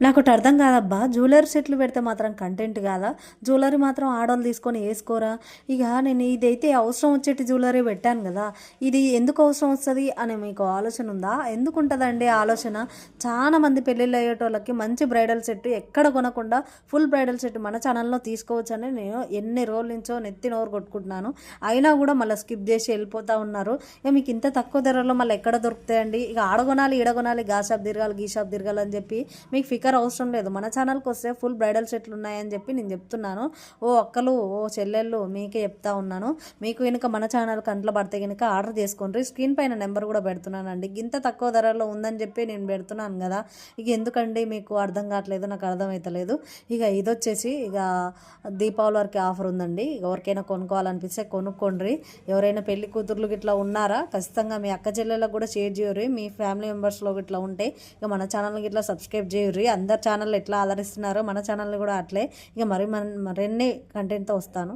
నాకోటి అర్థం కాదబ్బా! జ్యువెలరీ సెట్లు పెడితే మాత్రం కంటెంట్ కాదా? జ్యువెలరీ మాత్రం ఆడోళ్ళు తీసుకొని ఏసుకోరా? ఇక నేను ఇదైతే అవసరం వచ్చేటి జ్యువెలరీ పెట్టాను గదా! ఇది ఎందుకు అవసరం వస్తది అని మీకు ఆలోచన ఉందా? ఎందుకుంటదండి ఆలోచన? చాలా మంది పెళ్ళిళ్ళు అయ్యేటోళ్ళకి మంచి బ్రైడల్ సెట్ ఎక్కడ కొనకుండా ఫుల్ బ్రైడల్ సెట్ మన ఛానల్‌లో తీసుకోవచ్చని నేను ఎన్ని రోజుల నుంచో నెత్తి నోరు కొట్టుకుంటున్నాను. అయినా కూడా మళ్ళీ స్కిప్ చేసి వెళ్ళిపోతా ఉన్నారు. ఇక మీకు ఇంత తక్కువ ధరలో మళ్ళీ ఎక్కడ దొరుకుతాయండి? ఇక ఆడ కొనాలి, ఈడ కొనాలి, గా షాప్ తిరగాలి, గీ షాప్ తిరగాలి అని చెప్పి మీకు అవసరం లేదు. మన ఛానల్‌కి వస్తే ఫుల్ బ్రైడల్ సెట్లు ఉన్నాయని చెప్పి నేను చెప్తున్నాను. ఓ అక్కలు, ఓ చెల్లెళ్ళు మీకే చెప్తా ఉన్నాను. మీకు గనుక మన ఛానల్ కంట్లో పడితే గనుక ఆర్డర్ చేసుకోండి. స్క్రీన్ పైన నెంబర్ కూడా పెడుతున్నానండి. గింత తక్కువ ధరలో ఉందని చెప్పి నేను పెడుతున్నాను కదా! ఇక ఎందుకండి మీకు అర్థం కావట్లేదు, నాకు అర్థమైతలేదు. ఇక ఇదొచ్చేసి ఇక దీపావళి వరకు ఆఫర్ ఉందండి. ఎవరికైనా కొనుక్కోవాలనిపిస్తే కొనుక్కోండి. ఎవరైనా పెళ్లి కూతుర్లు గిట్లా ఉన్నారా? ఖచ్చితంగా మీ అక్క చెల్లెళ్ళకి కూడా షేర్ చేయరు. మీ ఫ్యామిలీ మెంబర్స్‌లో గిట్లా ఉంటే ఇక మన ఛానల్‌ని గిట్లా సబ్స్క్రైబ్ చేయర్రి. అందరు ఛానల్ ఎట్లా ఆదరిస్తున్నారో మన ఛానల్ని కూడా అట్లే ఇక మరిన్ని కంటెంట్తో వస్తాను.